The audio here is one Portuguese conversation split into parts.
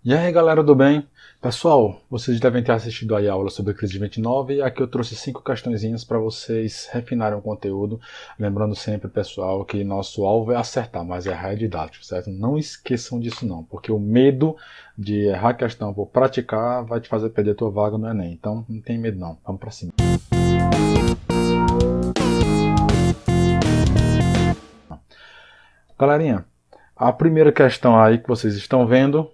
E aí galera do bem? Pessoal, vocês devem ter assistido aí a aula sobre a crise de 29 e aqui eu trouxe 5 questõezinhas para vocês refinarem o conteúdo. Lembrando sempre, pessoal, que nosso alvo é acertar, mas errar é didático, certo? Não esqueçam disso não, porque o medo de errar a questão por praticar vai te fazer perder tua vaga no Enem. Então não tem medo não, vamos para cima. Galerinha, a primeira questão aí que vocês estão vendo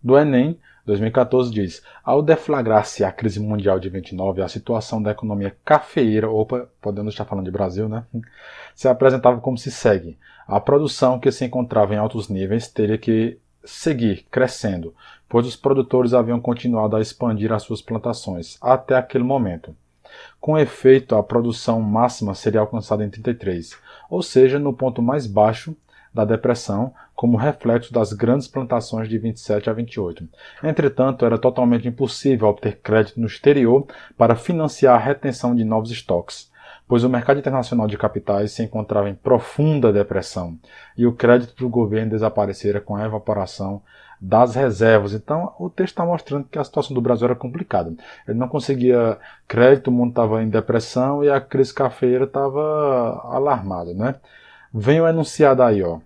do Enem 2014 diz: ao deflagrar-se a crise mundial de 29, a situação da economia cafeeira, opa, podemos estar falando de Brasil, né? Se apresentava como se segue: a produção, que se encontrava em altos níveis, teria que seguir crescendo, pois os produtores haviam continuado a expandir as suas plantações até aquele momento. Com efeito, a produção máxima seria alcançada em 33, ou seja, no ponto mais baixo da depressão, como reflexo das grandes plantações de 27 a 28. Entretanto, era totalmente impossível obter crédito no exterior para financiar a retenção de novos estoques, pois o mercado internacional de capitais se encontrava em profunda depressão e o crédito do governo desaparecera com a evaporação das reservas. Então, o texto está mostrando que a situação do Brasil era complicada. Ele não conseguia crédito, o mundo estava em depressão e a crise cafeira estava alarmada, né? Vem o enunciado aí, ó.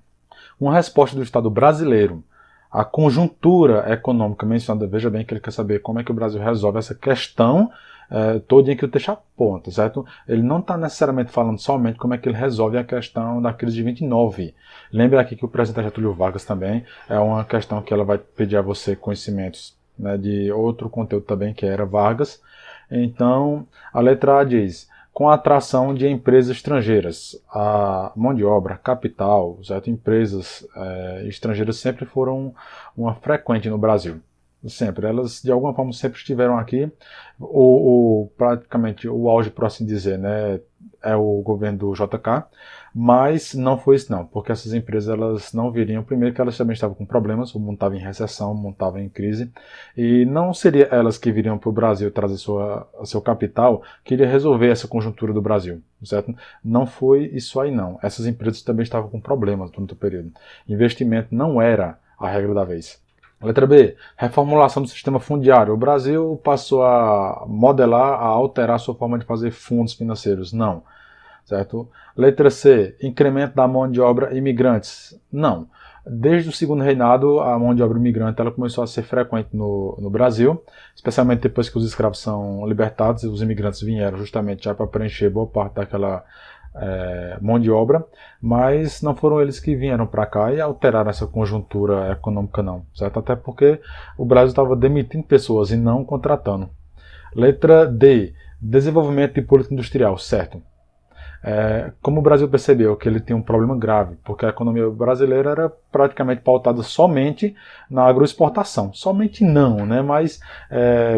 Uma resposta do Estado brasileiro à conjuntura econômica mencionada. Veja bem que ele quer saber como é que o Brasil resolve essa questão toda que o texto aponta, certo? Ele não está necessariamente falando somente como é que ele resolve a questão da crise de 29. Lembre aqui que o presidente Getúlio Vargas também é uma questão que ela vai pedir a você conhecimentos, né, de outro conteúdo também, que era Vargas. Então, a letra A diz: com a atração de empresas estrangeiras. A mão de obra, capital, certo? Empresas estrangeiras sempre foram uma frequente no Brasil. Sempre. Elas, de alguma forma, sempre estiveram aqui. Praticamente o auge, por assim dizer, né, é o governo do JK, mas não foi isso não, porque essas empresas elas não viriam, primeiro que elas também estavam com problemas, o mundo estava em recessão, o mundo estava em crise, e não seria elas que viriam para o Brasil trazer seu capital que iria resolver essa conjuntura do Brasil, certo? Não foi isso aí não. Essas empresas também estavam com problemas durante o período. Investimento não era a regra da vez. Letra B, reformulação do sistema fundiário. O Brasil passou a modelar, a alterar sua forma de fazer fundos financeiros. Não. Certo? Letra C, incremento da mão de obra imigrantes. Não. Desde o segundo reinado, a mão de obra imigrante ela começou a ser frequente no Brasil, especialmente depois que os escravos são libertados e os imigrantes vieram justamente já para preencher boa parte daquela mão de obra, mas não foram eles que vieram para cá e alteraram essa conjuntura econômica não, certo? Até porque o Brasil estava demitindo pessoas e não contratando. Letra D, desenvolvimento de política industrial, certo? Como o Brasil percebeu que ele tinha um problema grave, porque a economia brasileira era praticamente pautada somente na agroexportação. Somente não, né? Mas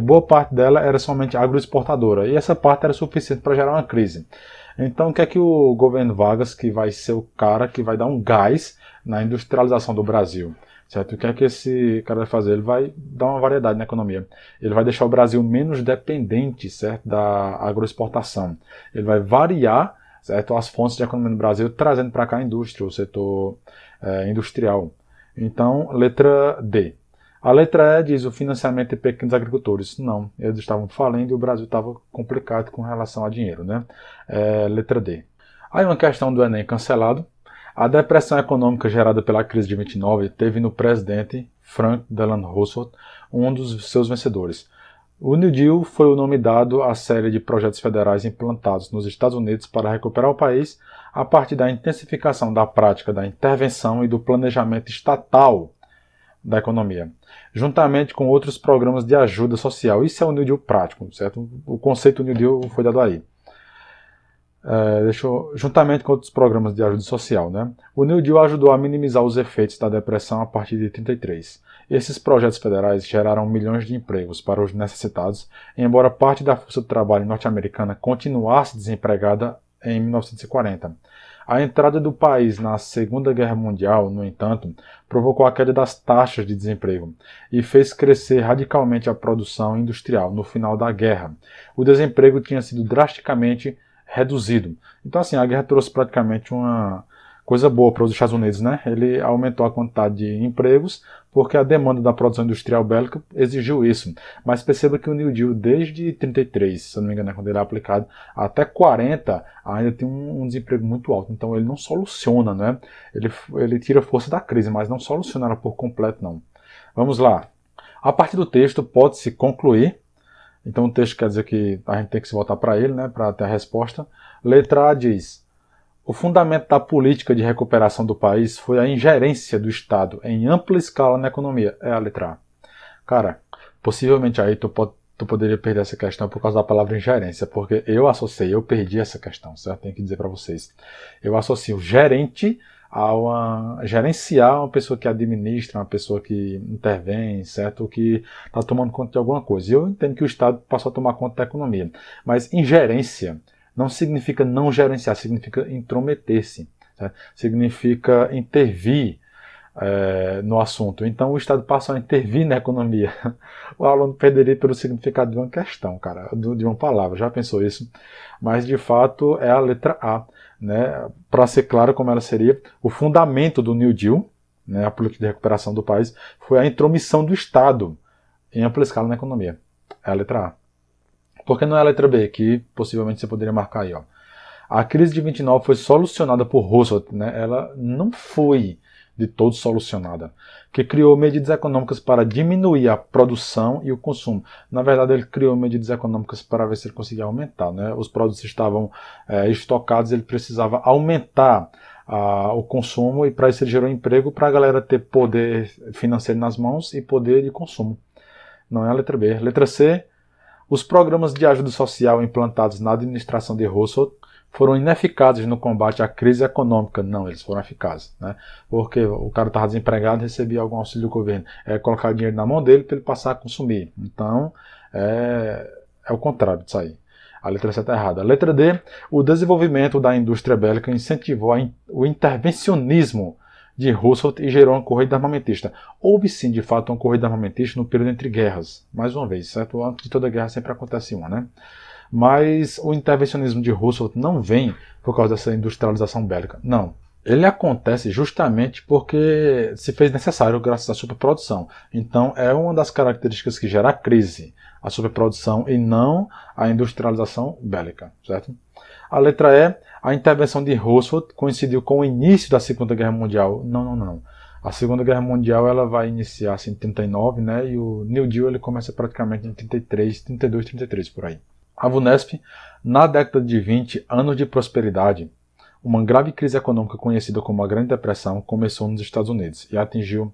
boa parte dela era somente agroexportadora. E essa parte era suficiente para gerar uma crise. Então, o que é que o governo Vargas, que vai ser o cara que vai dar um gás na industrialização do Brasil? Certo? O que é que esse cara vai fazer? Ele vai dar uma variedade na economia. Ele vai deixar o Brasil menos dependente, certo, da agroexportação. Ele vai variar, certo, as fontes de economia no Brasil, trazendo para cá a indústria, o setor industrial. Então, letra D. A letra E diz o financiamento de pequenos agricultores. Não, eles estavam falando e o Brasil estava complicado com relação a dinheiro, né? Letra D. Aí uma questão do Enem cancelado. A depressão econômica gerada pela crise de 29 teve no presidente Franklin Delano Roosevelt um dos seus vencedores. O New Deal foi o nome dado à série de projetos federais implantados nos Estados Unidos para recuperar o país a partir da intensificação da prática da intervenção e do planejamento estatal da economia, juntamente com outros programas de ajuda social. Isso é o New Deal prático, certo? O conceito do New Deal foi dado aí. Juntamente com outros programas de ajuda social, né? O New Deal ajudou a minimizar os efeitos da depressão a partir de 33. Esses projetos federais geraram milhões de empregos para os necessitados, embora parte da força de trabalho norte-americana continuasse desempregada em 1940. A entrada do país na Segunda Guerra Mundial, no entanto, provocou a queda das taxas de desemprego e fez crescer radicalmente a produção industrial no final da guerra. O desemprego tinha sido drasticamente reduzido. Então, assim, a guerra trouxe praticamente uma Coisa boa para os Estados Unidos, né? Ele aumentou a quantidade de empregos porque a demanda da produção industrial bélica exigiu isso. Mas perceba que o New Deal, desde 33, se eu não me engano, é quando ele é aplicado, até 40, ainda tem um desemprego muito alto. Então ele não soluciona, né? Ele tira força da crise, mas não soluciona ela por completo, não. Vamos lá. A partir do texto pode-se concluir. Então o texto quer dizer que a gente tem que se voltar para ele, né, para ter a resposta. Letra A diz: o fundamento da política de recuperação do país foi a ingerência do Estado em ampla escala na economia. É a letra A. Cara, possivelmente aí tu poderia perder essa questão por causa da palavra ingerência, porque eu perdi essa questão, certo? Tenho que dizer para vocês. Eu associo gerente a gerenciar uma pessoa que administra, uma pessoa que intervém, certo? Que está tomando conta de alguma coisa. E eu entendo que o Estado passou a tomar conta da economia. Mas ingerência não significa não gerenciar, significa intrometer-se, certo? Significa intervir no assunto. Então o Estado passou a intervir na economia. O aluno perderia pelo significado de uma questão, cara, de uma palavra. Já pensou isso? Mas de fato é a letra A, né? Para ser claro como ela seria, o fundamento do New Deal, né, a política de recuperação do país, foi a intromissão do Estado em ampla escala na economia. É a letra A. Por que não é a letra B, que possivelmente você poderia marcar aí, ó? A crise de 29 foi solucionada por Roosevelt, né? Ela não foi de todo solucionada, que criou medidas econômicas para diminuir a produção e o consumo. Na verdade, ele criou medidas econômicas para ver se ele conseguia aumentar, né? Os produtos estavam estocados, ele precisava aumentar o consumo, e para isso ele gerou emprego para a galera ter poder financeiro nas mãos e poder de consumo. Não é a letra B. Letra C: os programas de ajuda social implantados na administração de Roosevelt foram ineficazes no combate à crise econômica. Não, eles foram eficazes, né? Porque o cara estava desempregado e recebia algum auxílio do governo. Colocar dinheiro na mão dele para ele passar a consumir. Então, é o contrário disso aí. A letra C está errada. A letra D: o desenvolvimento da indústria bélica incentivou o intervencionismo de Roosevelt e gerou uma corrida armamentista. Houve sim, de fato, uma corrida armamentista no período entre guerras. Mais uma vez, certo? Antes de toda guerra sempre acontece uma, né? Mas o intervencionismo de Roosevelt não vem por causa dessa industrialização bélica. Não. Ele acontece justamente porque se fez necessário graças à superprodução. Então é uma das características que gera a crise, a superprodução, e não a industrialização bélica, certo? A letra E: a intervenção de Roosevelt coincidiu com o início da Segunda Guerra Mundial. Não. A Segunda Guerra Mundial ela vai iniciar assim, em 39, né? E o New Deal ele começa praticamente em 33, 32, 33 por aí. A VUNESP: na década de 20, anos de prosperidade, uma grave crise econômica conhecida como a Grande Depressão começou nos Estados Unidos e atingiu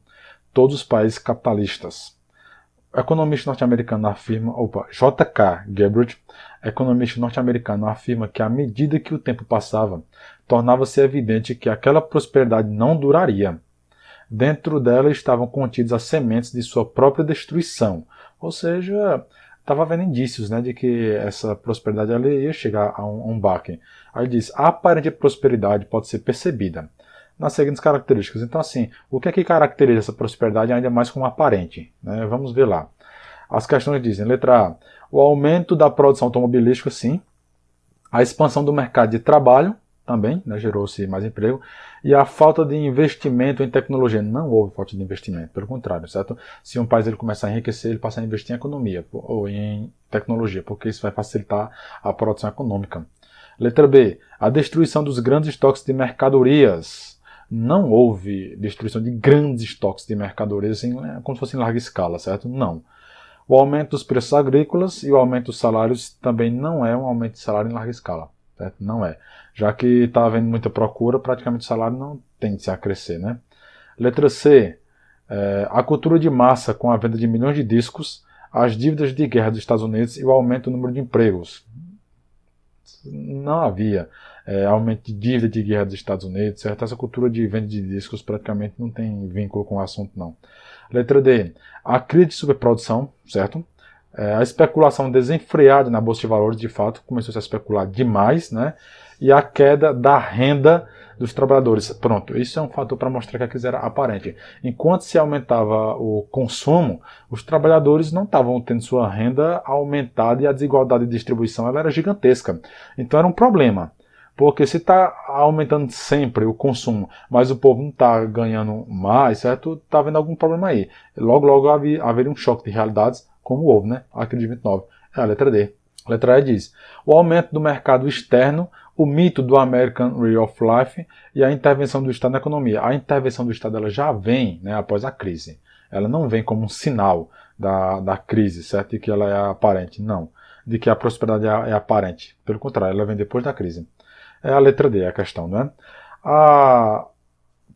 todos os países capitalistas. O economista norte-americano afirma, J.K. Galbraith, economista norte-americano, afirma que à medida que o tempo passava, tornava-se evidente que aquela prosperidade não duraria. Dentro dela estavam contidas as sementes de sua própria destruição, ou seja, estava havendo indícios, né, de que essa prosperidade ela ia chegar a um baque. Aí diz: a aparente prosperidade pode ser percebida nas seguintes características. Então, assim, o que é que caracteriza essa prosperidade ainda mais como aparente? Né? Vamos ver lá. As questões dizem: letra A, o aumento da produção automobilística, sim. A expansão do mercado de trabalho, também, né, gerou-se mais emprego. E a falta de investimento em tecnologia. Não houve falta de investimento, pelo contrário, certo? Se um país ele começar a enriquecer, ele passa a investir em economia ou em tecnologia, porque isso vai facilitar a produção econômica. Letra B, a destruição dos grandes estoques de mercadorias. Não houve destruição de grandes estoques de mercadorias assim, como se fosse em larga escala, certo? Não. O aumento dos preços agrícolas e o aumento dos salários também não é um aumento de salário em larga escala, certo? Não é. Já que está havendo muita procura, praticamente o salário não tende a crescer, né? Letra C, a cultura de massa com a venda de milhões de discos, as dívidas de guerra dos Estados Unidos e o aumento do número de empregos. Não havia aumento de dívida de guerra dos Estados Unidos, certo? Essa cultura de venda de discos praticamente não tem vínculo com o assunto, não. Letra D, a crise de superprodução, certo? A especulação desenfreada na Bolsa de Valores, de fato, começou a especular demais, né? E a queda da renda dos trabalhadores. Pronto, isso é um fator para mostrar que a crise era aparente. Enquanto se aumentava o consumo, os trabalhadores não estavam tendo sua renda aumentada e a desigualdade de distribuição ela era gigantesca. Então era um problema. Porque se está aumentando sempre o consumo, mas o povo não está ganhando mais, certo? Está havendo algum problema aí. Logo, logo haveria um choque de realidades, como houve, né? A crise de 29. É a letra D. A letra E diz: o aumento do mercado externo, o mito do American Way of Life e a intervenção do Estado na economia. A intervenção do Estado ela já vem, né, após a crise. Ela não vem como um sinal da crise, certo? De que ela é aparente. Não. De que a prosperidade é aparente. Pelo contrário, ela vem depois da crise. É a letra D a questão, né? A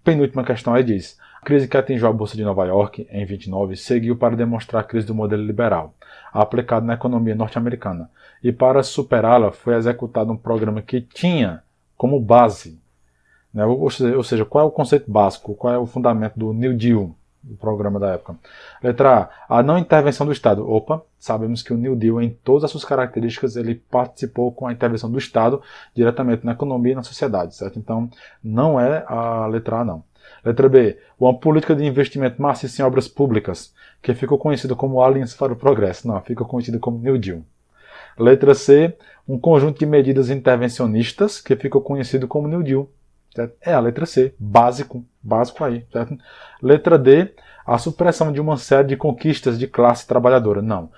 penúltima questão aí diz: a crise que atingiu a Bolsa de Nova York em 29 seguiu para demonstrar a crise do modelo liberal, aplicado na economia norte-americana. E para superá-la foi executado um programa que tinha como base, né, ou seja, qual é o conceito básico, qual é o fundamento do New Deal, do programa da época. Letra A não intervenção do Estado. Opa, sabemos que o New Deal, em todas as suas características, ele participou com a intervenção do Estado diretamente na economia e na sociedade, certo? Então, não é a letra A, não. Letra B, uma política de investimento maciço em obras públicas, que ficou conhecida como Aliança para o Progresso. Não, fica conhecida como New Deal. Letra C, um conjunto de medidas intervencionistas, que ficou conhecido como New Deal. Certo? É a letra C, básico aí. Certo? Letra D, a supressão de uma série de conquistas de classe trabalhadora. Não.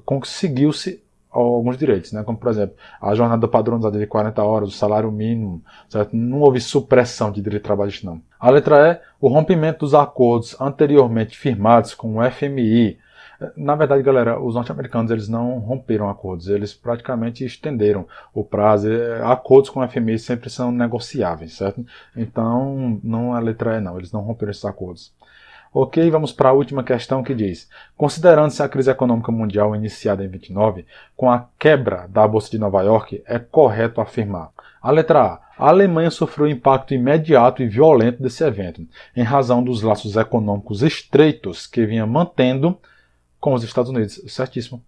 Conseguiu-se alguns direitos, né? Como, por exemplo, a jornada padronizada de 40 horas, o salário mínimo, certo? Não houve supressão de direito trabalhista, não. A letra E, o rompimento dos acordos anteriormente firmados com o FMI. Na verdade, galera, os norte-americanos eles não romperam acordos, eles praticamente estenderam o prazo. Acordos com o FMI sempre são negociáveis, certo? Então, não é a letra E, não, eles não romperam esses acordos. Ok, vamos para a última questão que diz: considerando-se a crise econômica mundial iniciada em 29, com a quebra da Bolsa de Nova York, é correto afirmar. A letra A. A Alemanha sofreu o impacto imediato e violento desse evento, em razão dos laços econômicos estreitos que vinha mantendo com os Estados Unidos. Certíssimo.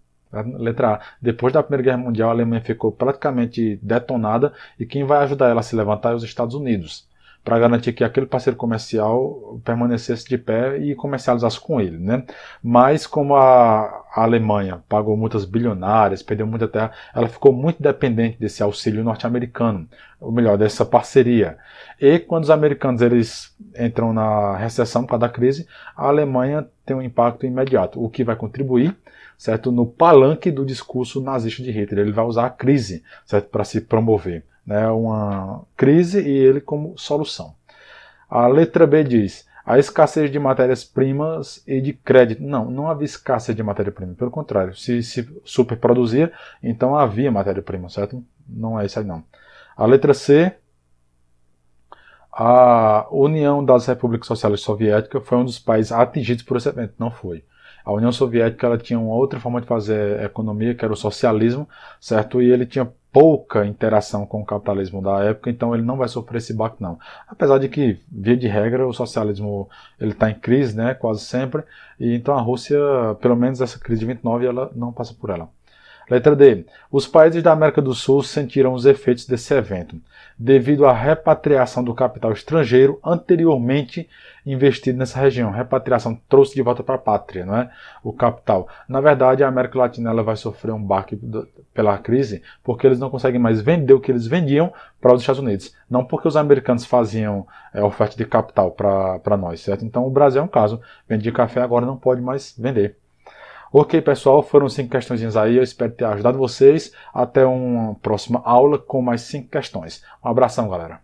Letra A. Depois da Primeira Guerra Mundial, a Alemanha ficou praticamente detonada e quem vai ajudar ela a se levantar é os Estados Unidos, para garantir que aquele parceiro comercial permanecesse de pé e comercializasse com ele, né? Mas como a Alemanha pagou multas bilionárias, perdeu muita terra, ela ficou muito dependente desse auxílio norte-americano, ou melhor, dessa parceria. E quando os americanos eles entram na recessão por causa da crise, a Alemanha tem um impacto imediato, o que vai contribuir, certo, no palanque do discurso nazista de Hitler. Ele vai usar a crise, certo, para se promover, né, uma crise e ele como solução. A letra B diz: a escassez de matérias-primas e de crédito. Não havia escassez de matéria-prima, pelo contrário, se superproduzia, então havia matéria-prima, certo? Não é isso aí não. A letra C, a União das Repúblicas Socialistas Soviéticas foi um dos países atingidos por esse evento, não foi. A União Soviética ela tinha uma outra forma de fazer economia, que era o socialismo, certo? E ele tinha pouca interação com o capitalismo da época, então ele não vai sofrer esse baque, não. Apesar de que, via de regra, o socialismo ele está em crise, né, quase sempre, e então a Rússia, pelo menos essa crise de 29, ela não passa por ela. Letra D. Os países da América do Sul sentiram os efeitos desse evento, devido à repatriação do capital estrangeiro anteriormente investido nessa região. Repatriação trouxe de volta para a pátria, não é? O capital. Na verdade, a América Latina ela vai sofrer um baque pela crise, porque eles não conseguem mais vender o que eles vendiam para os Estados Unidos. Não porque os americanos faziam oferta de capital para nós, certo? Então o Brasil é um caso. Vendia café, agora não pode mais vender. Ok, pessoal, foram 5 questões aí, eu espero ter ajudado vocês. Até uma próxima aula com mais 5 questões. Um abração, galera.